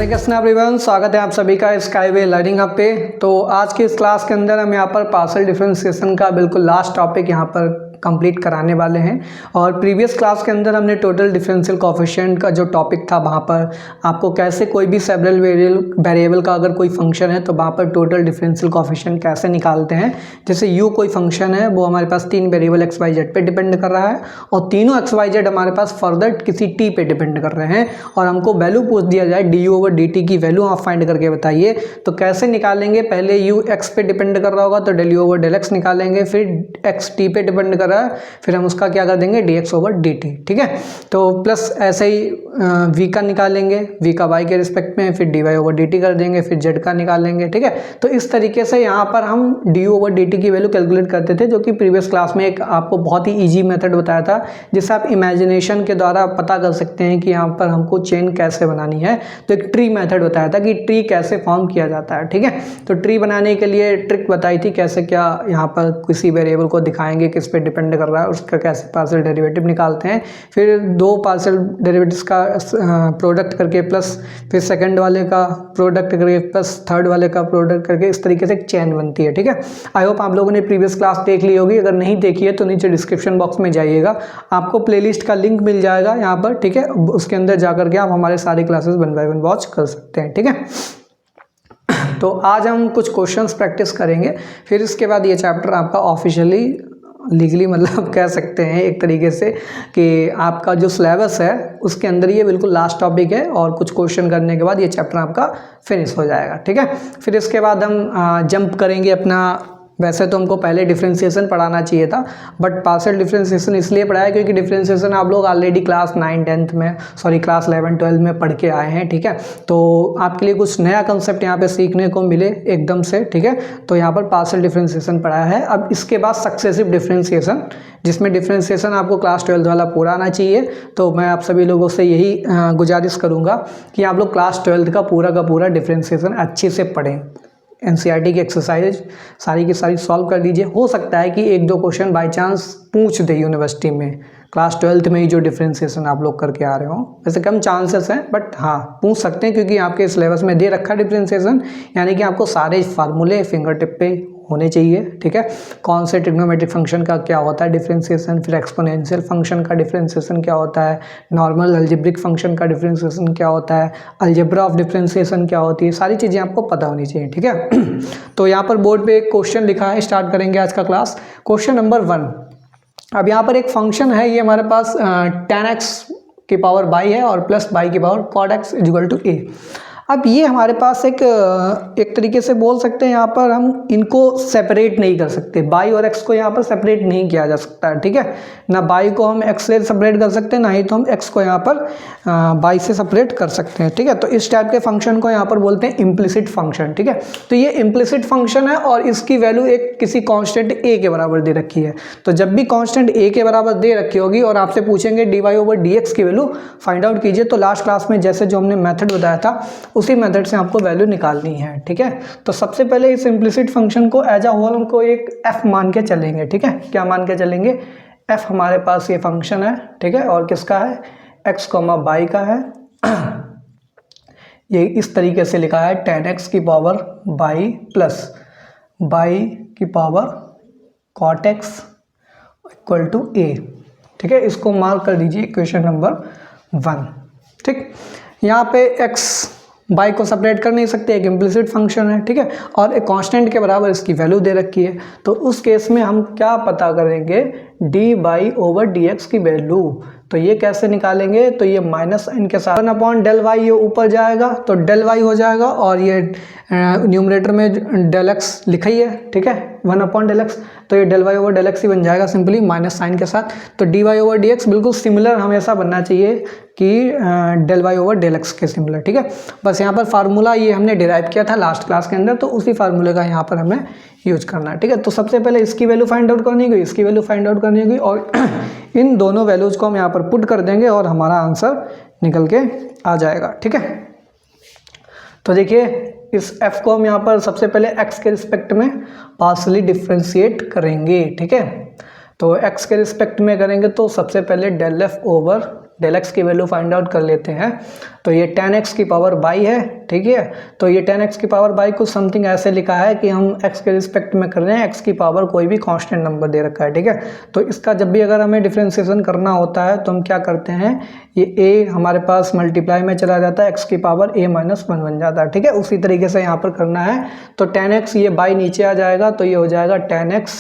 हरे Krishna everyone, स्वागत है आप सभी का स्काईवे लर्निंग हब पे। तो आज की इस क्लास के अंदर हम यहाँ पर पार्शियल डिफरेंशिएशन का बिल्कुल लास्ट टॉपिक यहाँ पर कंप्लीट कराने वाले हैं। और प्रीवियस क्लास के अंदर हमने टोटल डिफरेंशियल कोएफिशिएंट का जो टॉपिक था, वहाँ पर आपको कैसे कोई भी सेवरल वेरिएबल का अगर कोई फंक्शन है तो वहाँ पर टोटल डिफरेंशियल कोएफिशिएंट कैसे निकालते हैं। जैसे u कोई फंक्शन है, वो हमारे पास 3 वेरिएबल एक्स वाई जेड पे डिपेंड कर रहा है और तीनों एक्स वाई जेड हमारे पास फर्दर किसी t पे डिपेंड कर रहे हैं और हमको वैल्यू पूछ दिया जाए du/dt की वैल्यू आप फाइंड करके बताइए। तो कैसे निकालेंगे? पहले u x पे डिपेंड कर रहा होगा तो du/x निकालेंगे, फिर x t पे डिपेंड कर रहा है, फिर हम उसका क्या कर देंगे dx/dt। ठीक है, तो प्लस ऐसे ही v का निकालेंगे, v का y के रिस्पेक्ट में, फिर dy/dt कर देंगे, फिर z का निकालेंगे। ठीक है, तो इस तरीके से यहाँ पर हम du/dt की वैल्यू कैलकुलेट करते थे, जो कि प्रीवियस क्लास में एक आपको बहुत ही ईजी मेथड बताया था, जिससे आप इमेजिनेशन के द्वारा पता कर सकते हैं कि यहाँ पर हमको चेन कैसे बनानी है। तो एक ट्री मेथड बताया था कि ट्री कैसे फॉर्म किया जाता है। ठीक है, तो ट्री बनाने के लिए ट्रिक बताई थी कैसे क्या यहाँ पर किसी वेरिएबल को दिखाएंगे किस पे डिपेंड कर रहा है, उसका कैसे पार्शियल डेरिवेटिव निकालते हैं, फिर दो पार्शियल डेरिवेटिव्स का प्रोडक्ट करके प्लस फिर सेकंड वाले का प्रोडक्ट करके प्लस थर्ड वाले का प्रोडक्ट करके इस तरीके से एक चेन बनती है। ठीक है, आई होप आप लोगों ने प्रीवियस क्लास देख ली होगी। अगर नहीं देखी है तो नीचे डिस्क्रिप्शन बॉक्स में जाइएगा, आपको प्लेलिस्ट का लिंक मिल जाएगा यहाँ पर। ठीक है, उसके अंदर जाकर के आप हमारे सारी क्लासेस 1 बाय 1 वॉच कर सकते हैं। ठीक है, तो आज हम कुछ क्वेश्चंस प्रैक्टिस करेंगे, फिर इसके बाद ये चैप्टर आपका ऑफिशियली लीगली मतलब कह सकते हैं एक तरीके से कि आपका जो सिलेबस है उसके अंदर ये बिल्कुल लास्ट टॉपिक है और कुछ क्वेश्चन करने के बाद ये चैप्टर आपका फिनिश हो जाएगा। ठीक है, फिर इसके बाद हम जंप करेंगे अपना। वैसे तो हमको पहले डिफरेंशिएशन पढ़ाना चाहिए था, बट पार्शियल डिफरेंशिएशन इसलिए पढ़ाया क्योंकि डिफरेंशिएशन आप लोग ऑलरेडी क्लास 9 10th में क्लास 11 12 में पढ़ के आए हैं। ठीक है, तो आपके लिए कुछ नया कंसेप्ट यहाँ पे सीखने को मिले एकदम से। ठीक है, तो यहाँ पर पार्शियल डिफरेंशिएशन पढ़ाया है। अब इसके बाद सक्सेसिव डिफरेंशिएशन, जिसमें डिफरेंशिएशन आपको क्लास 12 वाला पूरा आना चाहिए। तो मैं आप सभी लोगों से यही गुजारिश करूँगा कि आप लोग क्लास 12 का पूरा डिफरेंशिएशन अच्छे से पढ़ें। एनसीईआरटी की एक्सरसाइज सारी की सारी सॉल्व कर लीजिए। हो सकता है कि 1-2 क्वेश्चन बाय चांस पूछ दे यूनिवर्सिटी में क्लास 12th में ही जो डिफरेंशिएशन आप लोग करके आ रहे हो। वैसे कम चांसेस हैं, बट हाँ पूछ सकते हैं क्योंकि आपके सिलेबस में दे रखा डिफरेंशिएशन, यानी कि आपको सारे फार्मूले फिंगर टिप पे होने चाहिए। ठीक है, कौन से ट्रिग्नोमेट्रिक फंक्शन का क्या होता है डिफरेंशिएशन, फिर एक्सपोनेंशियल फंक्शन का डिफरेंशिएशन क्या होता है, नॉर्मल अलजेब्रिक फंक्शन का डिफरेंशिएशन क्या होता है, अलजेब्रा ऑफ डिफरेंशिएशन क्या होती है, सारी चीज़ें आपको पता होनी चाहिए। ठीक है, तो यहाँ पर बोर्ड पे एक क्वेश्चन लिखा है, स्टार्ट करेंगे आज का क्लास। Question number 1। अब यहाँ पर एक फंक्शन है, ये हमारे पास tan x की पावर बाई है और प्लस बाई की पावर cot x = a। अब ये हमारे पास एक तरीके से बोल सकते हैं, यहाँ पर हम इनको सेपरेट नहीं कर सकते, बाई और एक्स को यहाँ पर सेपरेट नहीं किया जा सकता है। ठीक है, ना बाई को हम एक्स से सेपरेट कर सकते हैं, ना ही तो हम एक्स को यहाँ पर बाई से सेपरेट कर सकते हैं। ठीक है, तो इस टाइप के फंक्शन को यहाँ पर बोलते हैं इम्प्लिसिट फंक्शन। ठीक है, तो ये इम्प्लिसिट फंक्शन है और इसकी वैल्यू एक किसी कॉन्स्टेंट a के बराबर दे रखी है। तो जब भी कॉन्स्टेंट a के बराबर दे रखी होगी और आपसे पूछेंगे dy/dx की वैल्यू फाइंड आउट कीजिए, तो लास्ट क्लास में जैसे जो हमने मेथड बताया था उसी मेथड से आपको वैल्यू निकालनी है। ठीक है, तो सबसे पहले इस इम्प्लिसिट फंक्शन को एज अ होल हमको एक f मान के चलेंगे। ठीक है, क्या मान के चलेंगे? f हमारे पास ये फंक्शन है। ठीक है, और किसका है? x, y का है। ये इस तरीके से लिखा है tan x की पावर बाई प्लस बाई की पावर cot x = a। ठीक है, इसको मार्क कर दीजिए इक्वेशन नंबर 1। ठीक, यहाँ पे x बाई को सेपरेट कर नहीं सकते, एक इम्प्लिसिट फंक्शन है। ठीक है, और एक कांस्टेंट के बराबर इसकी वैल्यू दे रखी है। तो उस केस में हम क्या पता करेंगे? dy/dx की वैल्यू। तो ये कैसे निकालेंगे? तो ये माइनस साइन के साथ 1/del y ये ऊपर जाएगा तो del y हो जाएगा, और ये न्यूमरेटर में del x लिखा ही है। ठीक है, 1/del x, तो ये del y/del x ही बन जाएगा सिंपली माइनस साइन के साथ। तो dy/dx बिल्कुल सिमिलर हमेशा बनना चाहिए कि del y/del x के सिमिलर। ठीक है, बस यहाँ पर फार्मूला ये हमने डिराइव किया था लास्ट क्लास के अंदर, तो उसी फार्मूले का यहाँ पर हमें यूज करना है। ठीक है, तो सबसे पहले इसकी वैल्यू फाइंड आउट करनी होगी, इसकी वैल्यू फाइंड आउट करनी होगी, और इन दोनों वैल्यूज को हम यहाँ पर पुट कर देंगे और हमारा आंसर निकल के आ जाएगा। ठीक है, तो देखिए इस f को हम यहाँ पर सबसे पहले x के रिस्पेक्ट में पार्शियली डिफ्रेंशिएट करेंगे। ठीक है, तो x के रिस्पेक्ट में करेंगे तो सबसे पहले del F over del x की वैल्यू फाइंड आउट कर लेते हैं। तो ये tan x की पावर बाई है, ठीक है। तो ये tan x की पावर बाई कुछ समथिंग ऐसे लिखा है कि हम x के रिस्पेक्ट में कर रहे हैं, x की पावर कोई भी कांस्टेंट नंबर दे रखा है, ठीक है। तो इसका जब भी अगर हमें डिफ्रेंशिएशन करना होता है तो हम क्या करते हैं, ये a हमारे पास मल्टीप्लाई में चला जाता है, x की पावर a माइनस 1 बन जाता है, ठीक है। उसी तरीके से यहाँ पर करना है। तो tan x ये बाई नीचे आ जाएगा, तो ये हो जाएगा tan x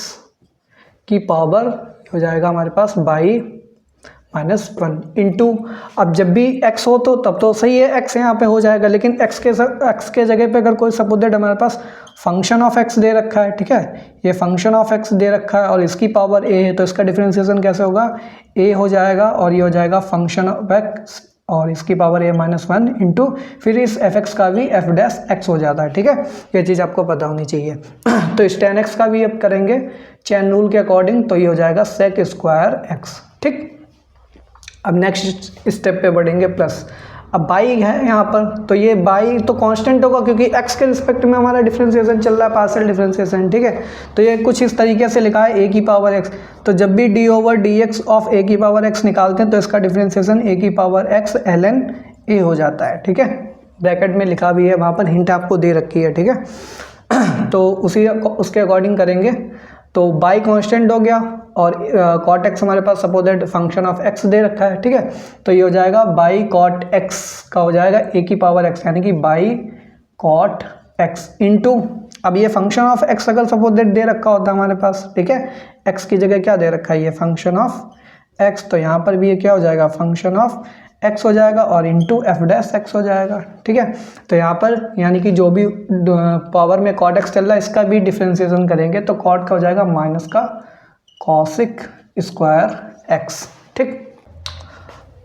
की पावर हो जाएगा हमारे पास बाई माइनस 1 इंटू, अब जब भी x हो तो तब तो सही है, x यहाँ पे हो जाएगा, लेकिन x के जगह पे अगर कोई सपोज दैट हमारे पास फंक्शन ऑफ x दे रखा है, ठीक है, ये फंक्शन ऑफ x दे रखा है और इसकी पावर a है, तो इसका डिफरेंशिएशन कैसे होगा, a हो जाएगा और ये हो जाएगा फंक्शन ऑफ x और इसकी पावर a माइनस 1 इंटू फिर इस fx का भी f डैश x हो जाता है, ठीक है। ये चीज़ आपको पता होनी चाहिए। तो इस tan x का भी अब करेंगे चेन रूल के अकॉर्डिंग, तो ये हो जाएगा sec स्क्वायर x, ठीक। अब नेक्स्ट स्टेप पे बढ़ेंगे प्लस, अब बाई है यहाँ पर, तो ये बाई तो कांस्टेंट होगा क्योंकि x के रिस्पेक्ट में हमारा डिफरेंशिएशन चल रहा है, पार्शियल डिफरेंशिएशन, ठीक है। तो ये कुछ इस तरीके से लिखा है a की पावर x, तो जब भी d over D X of a की पावर x निकालते हैं तो इसका डिफरेंशिएशन a की पावर x ln a हो जाता है, ठीक है। ब्रैकेट में लिखा भी है, वहाँ पर हिंट आपको दे रखी है, ठीक है। तो उसके अकॉर्डिंग करेंगे, तो बाई कांस्टेंट हो गया और कॉट एक्स हमारे पास suppose that function of X दे रखा है, ठीक है। तो ये हो जाएगा बाई कॉट एक्स का हो जाएगा a की पावर x, यानी कि बाई कॉट x इंटू, अब ये फंक्शन ऑफ x अगर सपोज दैट दे रखा होता है हमारे पास, ठीक है, x की जगह क्या दे रखा है, ये फंक्शन ऑफ x, तो यहाँ पर भी ये क्या हो जाएगा, फंक्शन ऑफ x हो जाएगा और इंटू एफ डैश एक्स हो जाएगा, ठीक है। तो यहाँ पर यानी कि जो भी पावर में कॉट एक्स चल रहा है इसका भी डिफरेंशिएशन करेंगे, तो कॉट का हो जाएगा माइनस का कॉसिक स्क्वायर एक्स, ठीक।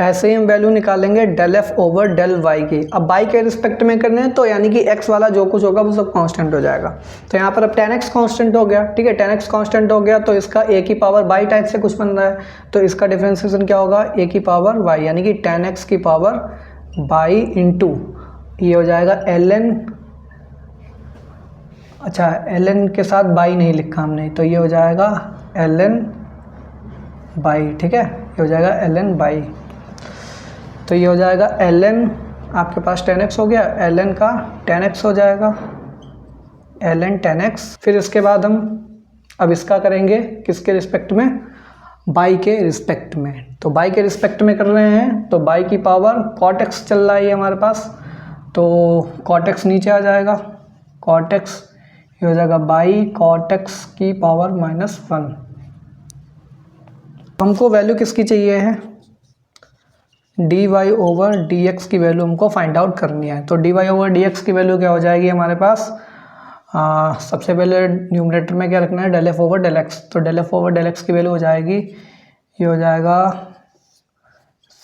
ऐसे ही हम वैल्यू निकालेंगे del F over del Y की। अब बाई के रिस्पेक्ट में करने हैं तो यानी कि एक्स वाला जो कुछ होगा वो सब कांस्टेंट हो जाएगा। तो यहाँ पर अब tan x कांस्टेंट हो गया, ठीक है, tan x कांस्टेंट हो गया तो इसका a की पावर बाई टाइप से कुछ बन रहा है, तो इसका डिफरेंशिएशन क्या होगा, a की पावर y, यानी कि tan x की पावर बाई इंटू ये हो जाएगा ln, अच्छा ln के साथ बाई नहीं लिखा हमने, तो ये हो जाएगा ln बाई, ठीक है, ये हो जाएगा ln बाई। तो ये हो जाएगा ln, आपके पास tan x हो गया, ln का tan x हो जाएगा, ln tan x। फिर इसके बाद हम अब इसका करेंगे किसके रिस्पेक्ट में, बाई के रिस्पेक्ट में। तो बाई के रिस्पेक्ट में कर रहे हैं, तो बाई की पावर cot x चल रहा है हमारे पास, तो cot x नीचे आ जाएगा, cot x ये हो जाएगा बाई cot x की पावर माइनस 1। हमको वैल्यू किसकी चाहिए है, d Y over D x की वैल्यू हमको फाइंड आउट करनी है। तो D Y over D x की वैल्यू क्या हो जाएगी हमारे पास, सबसे पहले न्यूमरेटर में क्या रखना है, del F over del x. तो del F over del x की वैल्यू हो जाएगी, ये हो जाएगा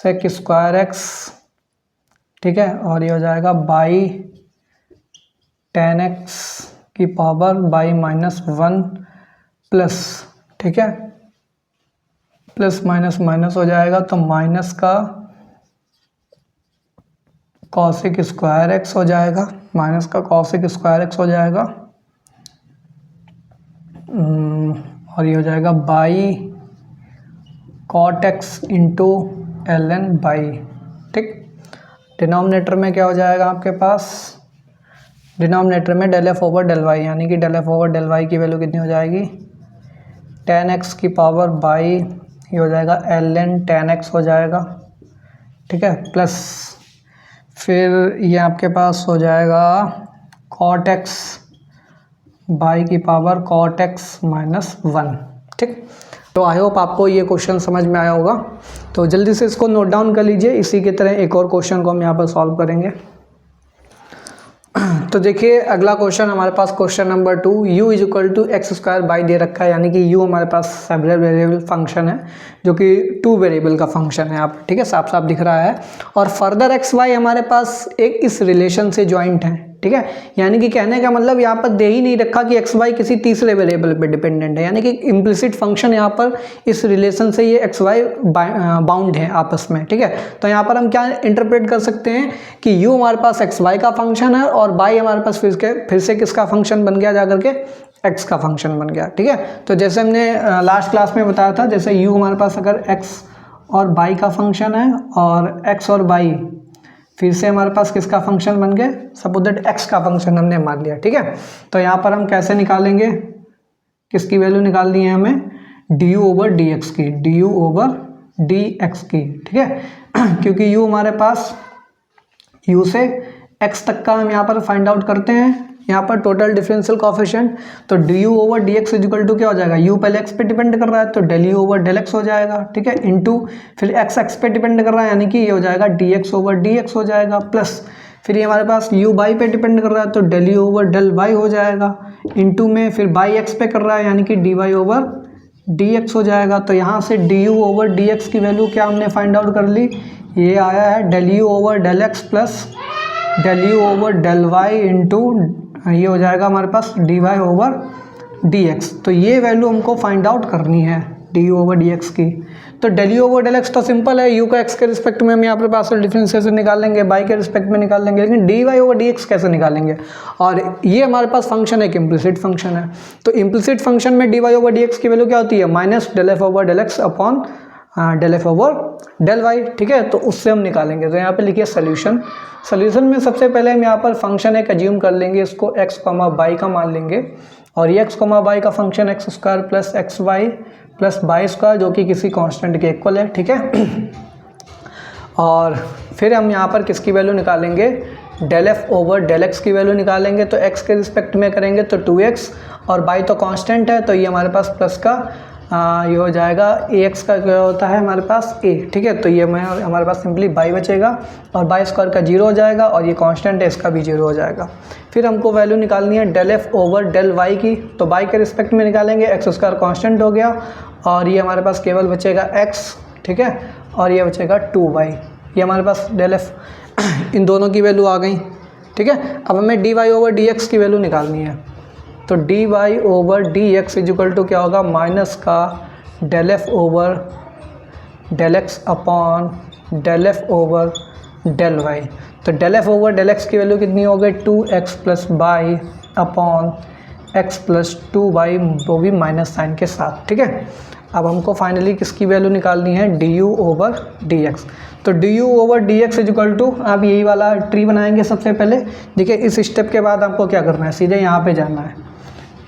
सेक स्क्वायर एक्स, ठीक है, और ये हो जाएगा बाई टेन एक्स की पावर बाई माइनस 1 प्लस, ठीक है, प्लस माइनस माइनस हो जाएगा तो माइनस का कॉसिक स्क्वायर एक्स हो जाएगा, माइनस का कॉसिक स्क्वायर एक्स हो जाएगा, और ये हो जाएगा y cot x into l n y, ठीक। डिनोमिनेटर में क्या हो जाएगा आपके पास, डिनोमिनेटर में del F over del y, यानी कि del F over del Y की वैल्यू कितनी हो जाएगी, टेन एक्स की पावर बाई ये हो जाएगा एल एन टेन एक्स हो जाएगा, ठीक है, प्लस फिर ये आपके पास हो जाएगा कॉट एक्स बाई की पावर कॉट एक्स माइनस 1, ठीक। तो आई होप आपको ये क्वेश्चन समझ में आया होगा। तो जल्दी से इसको नोट डाउन कर लीजिए, इसी की तरह एक और क्वेश्चन को हम यहाँ पर सॉल्व करेंगे। तो देखिए अगला क्वेश्चन हमारे पास question number 2, u is equal to X square by दे रखा है, यानी कि u हमारे पास सेवरल वेरिएबल फंक्शन है जो कि 2 वेरिएबल का फंक्शन है, आप ठीक है साफ साफ दिख रहा है, और फर्दर एक्स वाई हमारे पास एक इस रिलेशन से जॉइंट है, ठीक है, यानी कि कहने का मतलब यहाँ पर दे ही नहीं रखा कि एक्स वाई किसी तीसरे वेरिएबल पे डिपेंडेंट है, यानी कि इम्प्लिसिट फंक्शन यहाँ पर इस रिलेशन से ये एक्स वाई बाउंड है आपस में, ठीक है। तो यहाँ पर हम क्या इंटरप्रेट कर सकते हैं कि u हमारे पास एक्स वाई का फंक्शन है और बाई हमारे पास फिर से किसका फंक्शन बन गया जाकर के एक्स का फंक्शन बन गया। ठीक है, तो जैसे हमने लास्ट क्लास में बताया था, जैसे यू हमारे पास अगर एक्स और बाई का फंक्शन है और एक्स और बाई फिर से हमारे पास किसका फंक्शन बन गए, सपोज दैट एक्स का फंक्शन हमने मान लिया। ठीक है, तो यहाँ पर हम कैसे निकालेंगे, किसकी वैल्यू निकालनी है हमें, D you over D x की, D you over D x की। ठीक है, क्योंकि यू हमारे पास यू से एक्स तक का हम यहाँ पर फाइंड आउट करते हैं, यहाँ पर टोटल डिफरेंशियल कोफिशिएंट। तो D you over D x is equal to क्या हो जाएगा, यू पहले एक्स पे डिपेंड कर रहा है तो del you over del x हो जाएगा। ठीक है, इनटू फिर एक्स एक्स पे डिपेंड कर रहा है यानी कि ये हो जाएगा d x over D x हो जाएगा, प्लस फिर ये हमारे पास यू बाई पे डिपेंड कर रहा है तो del you over del y हो जाएगा, इनटू में फिर बाई एक्स पे कर रहा है यानी कि D Y over D x हो जाएगा। तो यहाँ से D you over D x की वैल्यू क्या हमने फाइंड आउट कर ली, ये आया है del you over del x plus del you over del Y into ये हो जाएगा हमारे पास D Y over D X. तो ये वैल्यू हमको फाइंड आउट करनी है D you over D x की। तो del you over del x तो सिंपल है, यू का एक्स के रिस्पेक्ट में हम यहाँ पर पार्शियल डिफरेंशिएशन निकाल लेंगे, बाई के रिस्पेक्ट में निकाल लेंगे, लेकिन d Y over D x कैसे निकालेंगे। और ये हमारे पास फंक्शन एक इम्प्लिसिट फंक्शन है, तो इम्प्लिसिट फंक्शन में d Y over D x की वैल्यू क्या होती है, minus del F over del x upon del F over del y. ठीक है, तो उससे हम निकालेंगे। तो यहाँ पे लिखिए सोल्यूशन। सोल्यूशन में सबसे पहले हम यहाँ पर फंक्शन एक एज्यूम कर लेंगे, इसको एक्स कॉमा बाई का मान लेंगे, और ये एक्स कॉमा बाई का function x square plus x y plus y square जो कि किसी कांस्टेंट के इक्वल है। ठीक है, और फिर हम यहाँ पर किसकी वैल्यू निकालेंगे, del F over del x की वैल्यू निकालेंगे। तो एक्स के रिस्पेक्ट में करेंगे तो 2x, और बाई तो कांस्टेंट है तो ये हमारे पास प्लस का ये हो जाएगा ए एक्स का क्या होता है हमारे पास ए। ठीक है, तो ये हमारे पास सिंपली बाई बचेगा और बाई स्क्वायर का 0 हो जाएगा, और ये कांस्टेंट है इसका भी 0 हो जाएगा। फिर हमको वैल्यू निकालनी है del F over del Y की, तो बाई के रिस्पेक्ट में निकालेंगे, एक्स स्क्वायर कांस्टेंट हो गया और ये हमारे पास केवल बचेगा एक्स। ठीक है, और ये बचेगा 2y, ये हमारे पास डेल एफ इन दोनों की वैल्यू आ गई। ठीक है, अब हमें D Y over D x की वैल्यू निकालनी है, तो D Y over D x is equal to क्या होगा, माइनस का del F over del x upon del F over del Y. तो del F over del x की वैल्यू कितनी हो गई, 2x plus by upon x plus 2y, वो भी माइनस साइन के साथ। ठीक है, अब हमको फाइनली किसकी वैल्यू निकालनी है, D you over D X. तो D you over D x is equal to, आप यही वाला ट्री बनाएंगे सबसे पहले। देखिए इस स्टेप के बाद आपको क्या करना है, सीधे यहाँ पे जाना है,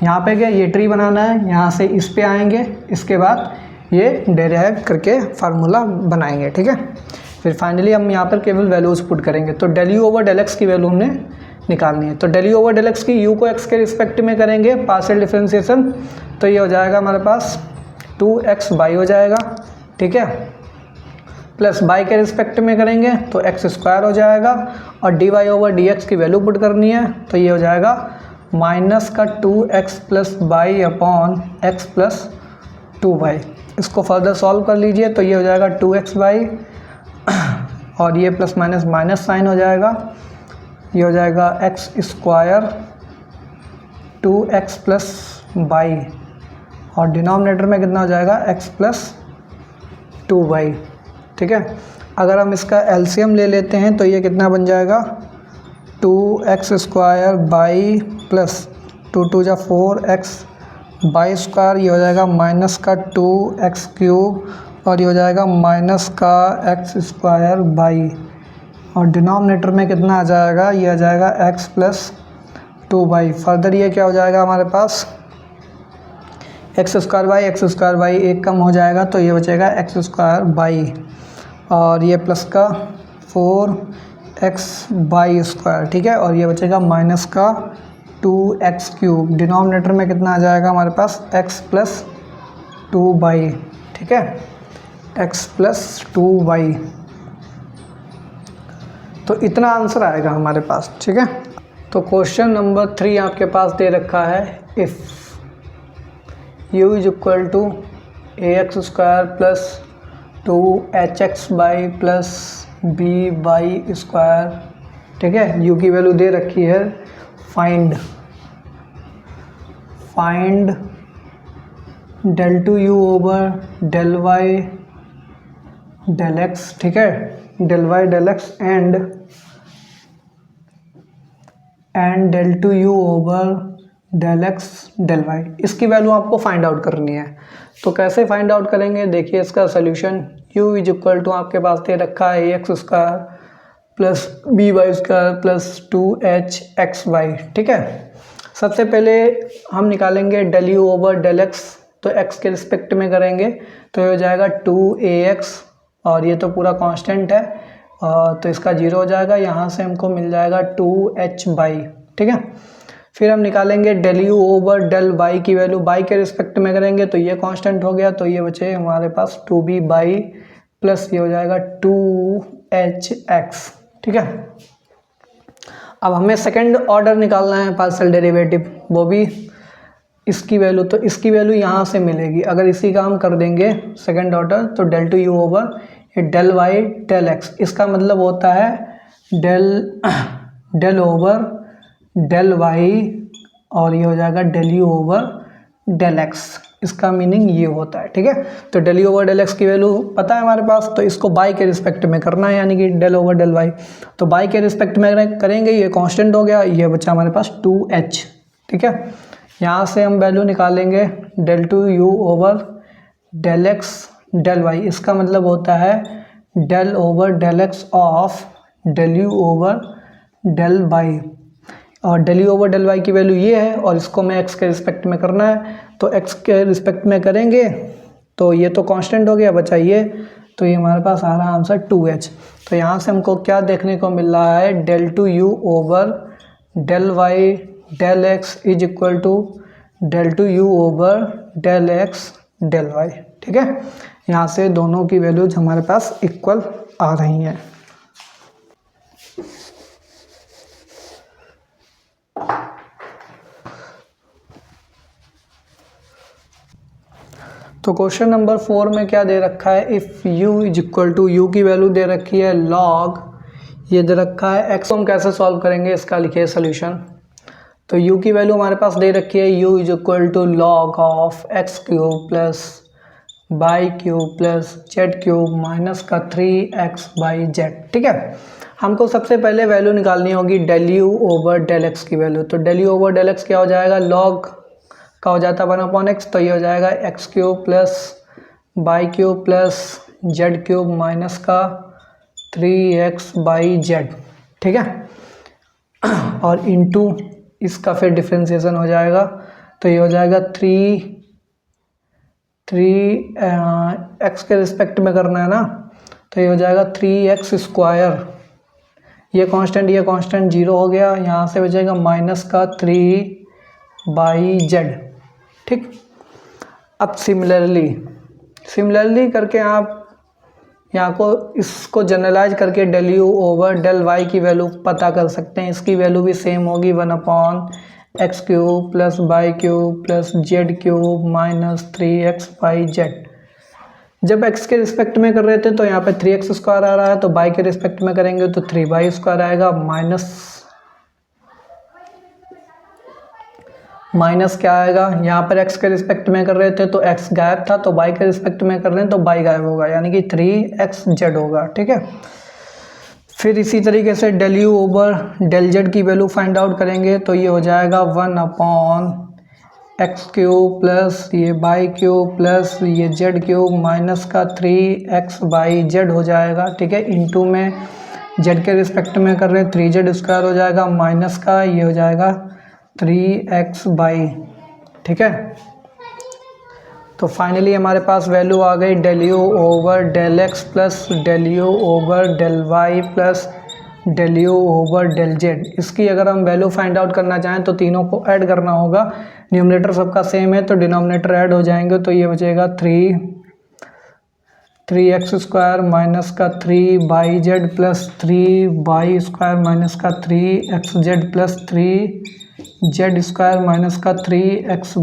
यहाँ पे क्या ये ट्री बनाना है, यहाँ से इस पे आएंगे, इसके बाद ये डेराइव करके फार्मूला बनाएंगे। ठीक है, फिर फाइनली हम यहाँ पर केवल वैल्यूज पुट करेंगे। तो del you over del x की वैल्यू हमने निकालनी है, तो del you over del x की यू को एक्स के रिस्पेक्ट में करेंगे पार्शियल डिफरेंशिएशन, तो ये हो जाएगा हमारे पास 2x बाई हो जाएगा। ठीक है, प्लस बाई के रिस्पेक्ट में करेंगे तो एक्स स्क्वायर हो जाएगा, और d Y over D x की वैल्यू पुट करनी है, तो ये हो जाएगा माइनस का 2x plus by upon x plus 2y। इसको फर्दर सॉल्व कर लीजिए, तो ये हो जाएगा 2x बाई और ये प्लस माइनस माइनस साइन हो जाएगा, ये हो जाएगा x square 2x plus by, और डिनोमिनेटर में कितना हो जाएगा x प्लस 2y। ठीक है, अगर हम इसका एलसीएम ले लेते हैं तो ये कितना बन जाएगा, 2x स्क्वायर बाई प्लस 2 2 जा 4x बाई स्क्वायर, ये हो जाएगा माइनस का 2x क्यूब, और ये हो जाएगा माइनस का x स्क्वायर बाई, और डिनोमिनेटर में कितना आ जाएगा, ये आ जाएगा x प्लस 2y। फर्दर ये क्या हो जाएगा हमारे पास, एक्स स्क्वायर बाई एक कम हो जाएगा, तो ये बचेगा एक्स स्क्वायर बाई, और ये प्लस का 4x बाई स्क्वायर। ठीक है, और ये बचेगा माइनस का 2x क्यूब, डिनोमिनेटर में कितना आ जाएगा हमारे पास, x प्लस 2y। ठीक है, x प्लस 2y, तो इतना आंसर आएगा हमारे पास। ठीक है, तो क्वेश्चन नंबर 3 आपके पास दे रखा है, if u is equal to a x square plus 2hx y plus b y square. ठीक है, u की वैल्यू दे रखी है, find del two you over del Y del x. ठीक है, del Y del x and del two you over del x del y, इसकी value आपको फाइंड आउट करनी है। तो कैसे फाइंड आउट करेंगे, देखिए इसका solution u is equal to आपके पास दे रखा है x square plus b y square plus 2hxy, ठीक है। सबसे पहले हम निकालेंगे del you over del x, तो x के रिस्पेक्ट में करेंगे तो ये हो जाएगा 2ax, और ये तो पूरा कांस्टेंट है तो इसका 0 हो जाएगा, यहाँ से हमको मिल जाएगा 2h/, ठीक है। फिर हम निकालेंगे del you over del y की वैल्यू, y के रिस्पेक्ट में करेंगे तो ये कांस्टेंट हो गया, तो ये बचे हमारे पास 2b/, प्लस ये हो जाएगा 2hx, ठीक है। अब हमें सेकंड ऑर्डर निकालना है पार्शियल डेरिवेटिव, वो भी इसकी वैल्यू, तो इसकी वैल्यू यहाँ से मिलेगी। अगर इसी का हम कर देंगे सेकंड ऑर्डर तो डेल टू यू ओवर ये डेल वाई डेल एक्स, इसका मतलब होता है डेल ओवर डेल वाई, और ये हो जाएगा del you over del x, इसका मीनिंग ये होता है, ठीक है। तो del you over del x की वैल्यू पता है हमारे पास, तो इसको बाई के रिस्पेक्ट में करना है, यानी कि डेल ओवर डेल वाई, तो बाई के रिस्पेक्ट में करेंगे, ये कांस्टेंट हो गया, ये बचा हमारे पास 2h, ठीक है। यहाँ से हम वैल्यू निकालेंगे del two you over del x del Y, इसका मतलब होता है del over del X of del you over del Y, और del you over del Y की वैल्यू ये है, और इसको मैं x के रिस्पेक्ट में करना है, तो x के रिस्पेक्ट में करेंगे तो ये तो कांस्टेंट हो गया, बचा ये, तो ये हमारे पास आ रहा है आंसर 2h। तो यहाँ से हमको क्या देखने को मिल रहा है, del two you over del Y del x is equal to del two you over del x del y, ठीक है। यहाँ से दोनों की वैल्यूज हमारे पास इक्वल आ रही हैं। तो क्वेश्चन नंबर 4 में क्या दे रखा है, if u is equal to, u की वैल्यू दे रखी है log, ये दे रखा है x, हम कैसे सॉल्व करेंगे इसका, लिखिए सोल्यूशन। तो u की वैल्यू हमारे पास दे रखी है u is equal to log of x cube plus y cube plus z cube minus का 3x/z, ठीक है। हमको सबसे पहले वैल्यू निकालनी होगी del you over del x की वैल्यू, तो del you over del x क्या हो जाएगा, लॉग का हो जाता है 1/x, तो ये हो जाएगा x cube plus y cube plus z cube minus का 3x/z, ठीक है। और इनटू इसका फिर डिफ्रेंशिएशन हो जाएगा, तो ये हो जाएगा 3x के रिस्पेक्ट में करना है ना, तो ये हो जाएगा 3x², ये कांस्टेंट 0 हो गया, यहाँ से बचेगा माइनस का 3/z, ठीक। अब सिमिलरली करके आप यहाँ को इसको जनरलाइज करके del you over del Y की वैल्यू पता कर सकते हैं। इसकी वैल्यू भी सेम होगी 1/x cube plus y cube plus z cube minus 3x/z। जब x के रिस्पेक्ट में कर रहे थे तो यहाँ पे 3x² आ रहा है, तो y के रिस्पेक्ट में करेंगे तो 3y² आएगा, माइनस क्या आएगा, यहाँ पर x के रिस्पेक्ट में कर रहे थे तो x गायब था, तो y के रिस्पेक्ट में कर रहे हैं तो y गायब होगा, यानी कि 3xz होगा, ठीक है। फिर इसी तरीके से del you over del z की वैल्यू फाइंड आउट करेंगे, तो ये हो जाएगा 1/x क्यूब प्लस ये वाई क्यूब प्लस ये जेड क्यूब माइनस का 3x/z हो जाएगा, ठीक है। इनटू में जेड के रिस्पेक्ट में कर रहे हैं 3z² हो जाएगा, माइनस का ये हो जाएगा 3x/, ठीक है। तो फाइनली हमारे पास वैल्यू आ गई del you over del x plus del you over del Y plus del you over del z. इसकी अगर हम वैल्यू फाइंड आउट करना चाहें तो तीनों को ऐड करना होगा, न्यूमरेटर सबका सेम है तो डिनोमिनेटर ऐड हो जाएंगे, तो ये बचेगा 3x² माइनस का 3/z प्लस 3y² माइनस का 3xz प्लस 3z² माइनस का 3x/,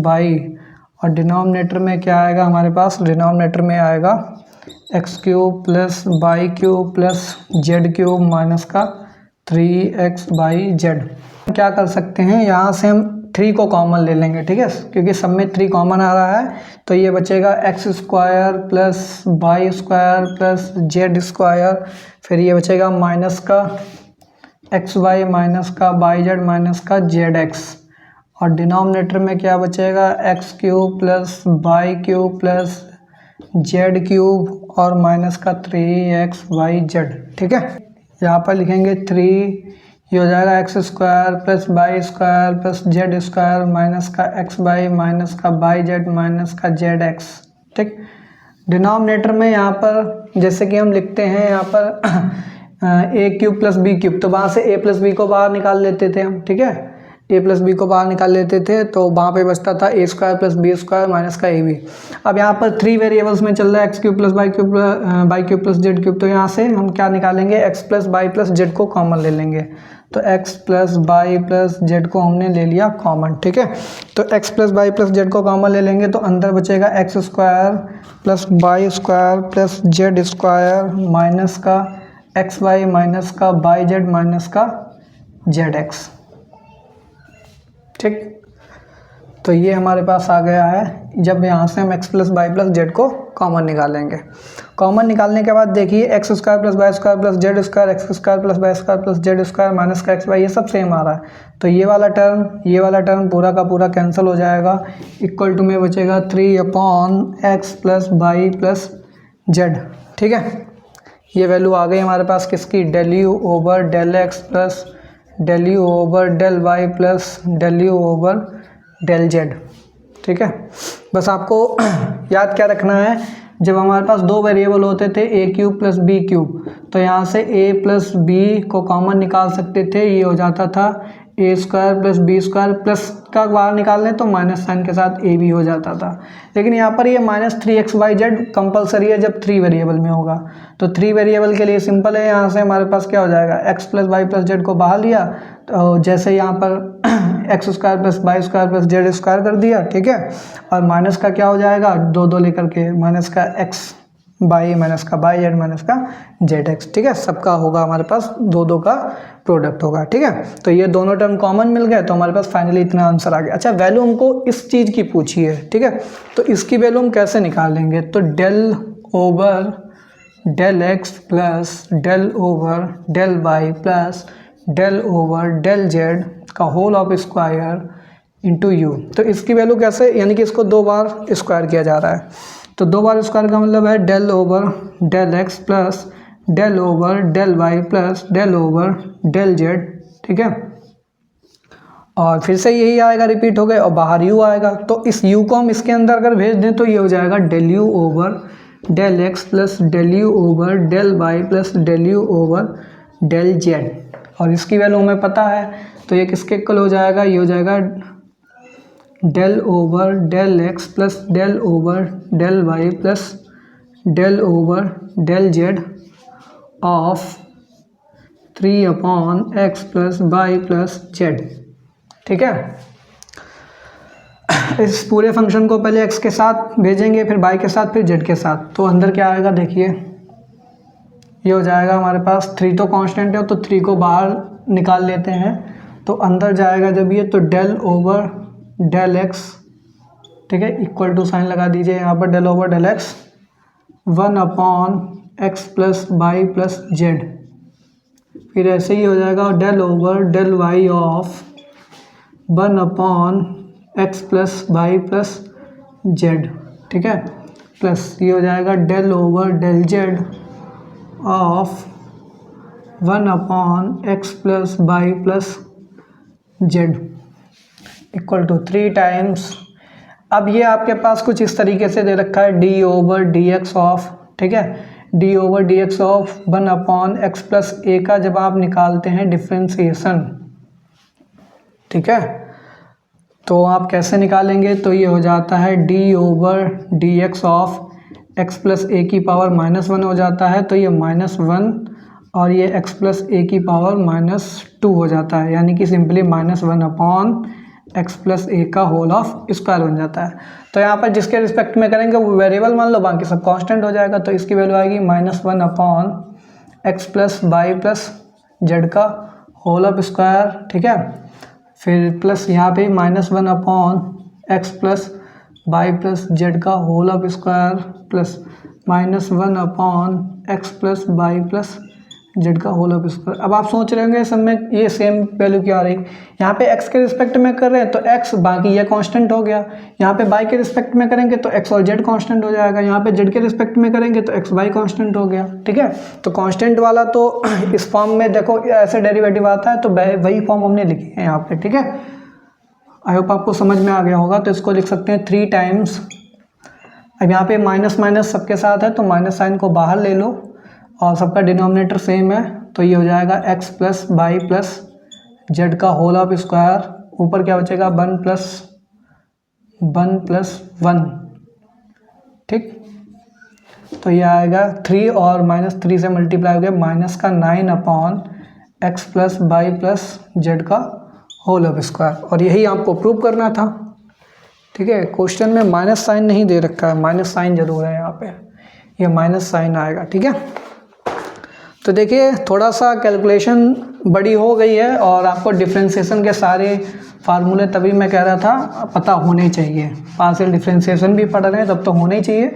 और डिनोमिनेटर में क्या आएगा हमारे पास, डिनोमिनेटर में आएगा x cube plus y cube plus z cube minus का 3x/z। क्या कर सकते हैं, यहाँ से हम 3 को कॉमन ले लेंगे, ठीक है, क्योंकि सब में 3 कॉमन आ रहा है, तो ये बचेगा x² plus y² plus z², फिर ये बचेगा माइनस का xy माइनस का yz माइनस का zx, और डिनोमिनेटर में क्या बचेगा, x cube plus y cube plus z cube और माइनस का 3xyz। ठीक है, यहाँ पर लिखेंगे 3, ये हो जाएगा x square plus y square plus z square minus का एक्स वाई माइनस का वाई जेड माइनस का जेड एक्स। ठीक, डिनोमिनेटर में यहाँ पर जैसे कि हम लिखते हैं यहाँ पर ए क्यूब प्लस बी क्यूब, तो वहाँ से ए प्लस बी को बाहर निकाल लेते थे हम। ठीक है, ए प्लस बी को बाहर निकाल लेते थे तो वहाँ पे बचता था A square plus B square minus का ए बी। अब यहाँ पर 3 वेरिएबल्स में चल रहा है x cube plus y cube plus z cube, तो यहाँ से हम क्या निकालेंगे, x plus Y plus z को कॉमन ले लेंगे। तो x plus Y plus z को हमने ले लिया कॉमन। ठीक है, तो x plus Y plus z को कॉमन ले लेंगे तो अंदर बचेगा x square plus y square plus z square minus का एक्स वाई माइनस का वाई जेड माइनस का जेड एक्स। ठीक, तो ये हमारे पास आ गया है। जब यहाँ से हम x plus Y plus z को कॉमन निकालेंगे, कॉमन निकालने के बाद देखिए x square plus y square plus z square, x square plus y square plus z square minus का एक्स वाई, ये सब सेम आ रहा है। तो ये वाला टर्म पूरा का पूरा कैंसिल हो जाएगा। इक्वल टू में बचेगा 3/x plus Y plus z. ठीक है, ये वैल्यू आ गई हमारे पास किसकी, del you over del x plus del you over del Y plus del you over del z. ठीक है, बस आपको याद क्या रखना है, जब हमारे पास 2 वेरिएबल होते थे A cube plus B cube, तो यहाँ से ए प्लस बी को कॉमन निकाल सकते थे, ये हो जाता था A square plus B square, plus का बाहर निकाल लें तो माइनस साइन के साथ ए भी हो जाता था। लेकिन यहाँ पर ये माइनस 3xyz कंपलसरी है जब 3 वेरिएबल में होगा। तो 3 वेरिएबल के लिए सिंपल है, यहाँ से हमारे पास क्या हो जाएगा, x plus Y plus z को बाहर लिया तो जैसे यहाँ पर x square plus y square plus z square कर दिया। ठीक है, और माइनस का क्या हो जाएगा, 2 लेकर के माइनस का एक्स बाई माइनस का बाई जेड माइनस का जेड एक्स। ठीक है, सबका होगा हमारे पास 2 का प्रोडक्ट होगा। ठीक है, तो ये दोनों टर्म कॉमन मिल गए तो हमारे पास फाइनली इतना आंसर आ गया। अच्छा, वैल्यू हमको इस चीज़ की पूछी है। ठीक है, तो इसकी वैल्यू हम कैसे निकालेंगे, तो del over del x plus del over del Y plus del over del Z का whole of square into U. तो इसकी वैल्यू कैसे, यानी कि इसको 2 बार स्क्वायर किया जा रहा है, तो 2 बार स्क्वायर का मतलब है del over del x plus del over del Y plus del over del z. ठीक है, और फिर से यही आएगा, रिपीट हो गए, और बाहर यू आएगा। तो इस यू को हम इसके अंदर अगर भेज दें तो ये हो जाएगा del you over del x plus del you over del Y plus del you over del z. और इसकी वैल्यू हमें पता है, तो ये किसके इक्वल हो जाएगा, ये हो जाएगा del over del x plus del over del Y plus del over del z of 3/x plus Y plus z. ठीक है, इस पूरे फंक्शन को पहले x के साथ भेजेंगे, फिर y के साथ, फिर z के साथ। तो अंदर क्या आएगा देखिए, ये हो जाएगा हमारे पास 3 तो कांस्टेंट है तो 3 को बाहर निकाल लेते हैं, तो अंदर जाएगा जब ये, तो डेल ओवर डेल एक्स। ठीक है, इक्वल टू साइन लगा दीजिए यहाँ पर, del over del x 1/x plus Y plus z. फिर ऐसे ही हो जाएगा del over del y of 1/x plus Y plus z. ठीक है, प्लस ये हो जाएगा del over del z of 1/x plus Y plus z equal to 3 times. अब ये आपके पास कुछ इस तरीके से दे रखा है, D over D X of, ठीक है, D over D X of 1/x plus A का जब आप निकालते हैं डिफ्रेंसिएशन, ठीक है, तो आप कैसे निकालेंगे, तो ये हो जाता है D over D X of X plus A की पावर -1 हो जाता है, तो ये -1 और ये x प्लस ए की पावर -2 हो जाता है, यानी कि सिंपली -1/x प्लस ए का होल ऑफ स्क्वायर बन जाता है। तो यहाँ पर जिसके रिस्पेक्ट में करेंगे वो वेरिएबल मान लो, बाकी सब कांस्टेंट हो जाएगा, तो इसकी वैल्यू आएगी -1/x plus Y plus Z का होल ऑफ स्क्वायर। ठीक है, फिर प्लस यहाँ पे -1/x plus Y plus Z का whole of square plus -1/x plus Y plus Z का होल ऑफ स्क्वायर। अब आप सोच रहे होंगे सब में ये सेम वैल्यू क्या आ रही, यहाँ पे एक्स के रिस्पेक्ट में कर रहे हैं तो एक्स, बाकी ये कांस्टेंट हो गया। यहाँ पे वाई के रिस्पेक्ट में करेंगे तो एक्स और जेड कांस्टेंट हो जाएगा। यहाँ पे जेड के रिस्पेक्ट में करेंगे तो एक्स वाई कांस्टेंट हो गया। ठीक है, तो कांस्टेंट वाला तो इस फॉर्म में देखो ऐसे डेरिवेटिव आता है तो वही फॉर्म हमने लिखी है यहाँ पे। ठीक है, आई होप आपको समझ में आ गया होगा। तो इसको लिख सकते हैं 3 टाइम्स, अब यहाँ पे माइनस माइनस सबके साथ है तो माइनस साइन को बाहर ले लो और सबका डिनोमिनेटर सेम है, तो ये हो जाएगा x plus Y plus Z का होल ऑफ स्क्वायर। ऊपर क्या बचेगा 1 प्लस 1। ठीक, तो ये आएगा 3 और -3 से मल्टीप्लाई हो गया माइनस का 9 upon x plus Y plus Z का होल ऑफ स्क्वायर। और यही आपको प्रूव करना था। ठीक है, क्वेश्चन में माइनस साइन नहीं दे रखा है, माइनस साइन जरूर है यहाँ पे, ये माइनस साइन आएगा। ठीक है, तो देखिए थोड़ा सा कैलकुलेशन बड़ी हो गई है और आपको डिफरेंशिएशन के सारे फार्मूले तभी मैं कह रहा था पता होने चाहिए। पार्शियल डिफरेंशिएशन भी पढ़ रहे हैं तब तो होने ही चाहिए,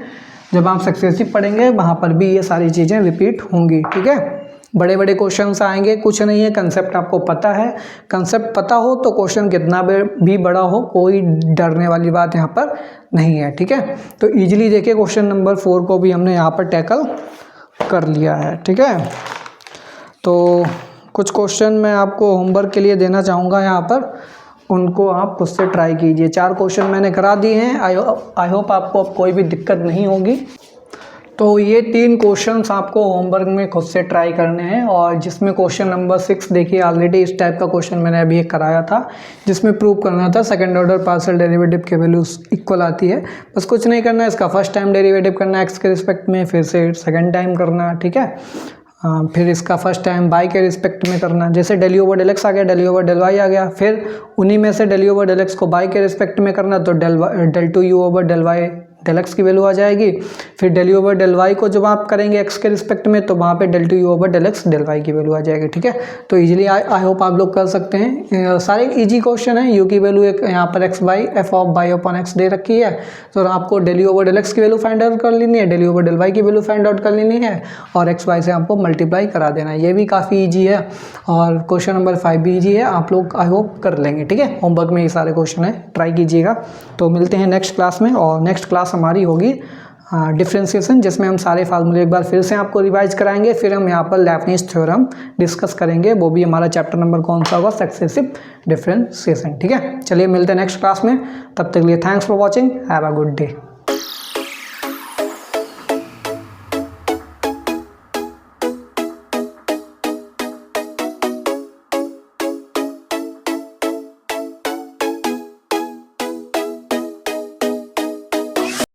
जब आप सक्सेसिव पढ़ेंगे वहाँ पर भी ये सारी चीज़ें रिपीट होंगी। ठीक है, बड़े बड़े क्वेश्चंस आएंगे, कुछ नहीं है, कंसेप्ट आपको पता है। कंसेप्ट पता हो तो क्वेश्चन कितना भी बड़ा हो कोई डरने वाली बात यहाँ पर नहीं है। ठीक है, तो इजीली देखिए क्वेश्चन नंबर 4 को भी हमने यहाँ पर टैकल कर लिया है। ठीक है, तो कुछ क्वेश्चन मैं आपको होमवर्क के लिए देना चाहूँगा यहाँ पर, उनको आप खुद से ट्राई कीजिए। 4 क्वेश्चन मैंने करा दिए हैं, आई होप आपको अब कोई भी दिक्कत नहीं होगी। तो ये 3 क्वेश्चंस आपको होमवर्क में खुद से ट्राई करने हैं, और जिसमें क्वेश्चन नंबर 6 देखिए ऑलरेडी इस टाइप का क्वेश्चन मैंने अभी एक कराया था, जिसमें प्रूव करना था सेकंड ऑर्डर पार्शियल डेरिवेटिव के वैल्यूज इक्वल आती है। बस कुछ नहीं करना है, इसका फर्स्ट टाइम डेरिवेटिव करना है एक्स के रिस्पेक्ट में, फिर से सेकेंड टाइम करना। ठीक है, फिर इसका फर्स्ट टाइम वाई के रिस्पेक्ट में करना, जैसे डेल ओवर डेल एक्स आ गया, डेल ओवर डेल वाई आ गया, फिर उन्हीं में से डेल ओवर डेल एक्स को वाई के रिस्पेक्ट में करना तो del two you over del Y del x की वैल्यू आ जाएगी। फिर del you over del Y को जब आप करेंगे एक्स के रिस्पेक्ट में तो वहाँ पे del two you over del x del Y की वैल्यू आ जाएगी। ठीक है, तो इजीली आई होप आप लोग कर सकते हैं। सारे इजी क्वेश्चन है। यू की वैल्यू एक यहाँ पर X Y F of Y upon X दे रखी है, तो आपको del you over del x की वैल्यू फाइंड आउट कर लेनी है, del you over del Y की वैल्यू फाइंड आउट कर लेनी है, और एक्स वाई से आपको मल्टीप्लाई करा देना है। ये भी काफ़ी ईजी है, और क्वेश्चन नंबर 5 भी ईजी है, आप लोग आई होप कर लेंगे। ठीक है, होमवर्क में ये सारे क्वेश्चन है, ट्राई कीजिएगा। तो मिलते हैं नेक्स्ट क्लास में, और नेक्स्ट क्लास हमारी होगी डिफरेंशिएशन, जिसमें हम सारे फार्मूले एक बार फिर से आपको रिवाइज कराएंगे। फिर हम यहाँ पर लेibniz थ्योरम डिस्कस करेंगे, वो भी हमारा चैप्टर नंबर कौन सा होगा, सक्सेसिव डिफरेंशिएशन। ठीक है, चलिए मिलते हैं नेक्स्ट क्लास में, तब तक के लिए thanks for watching, have a good day.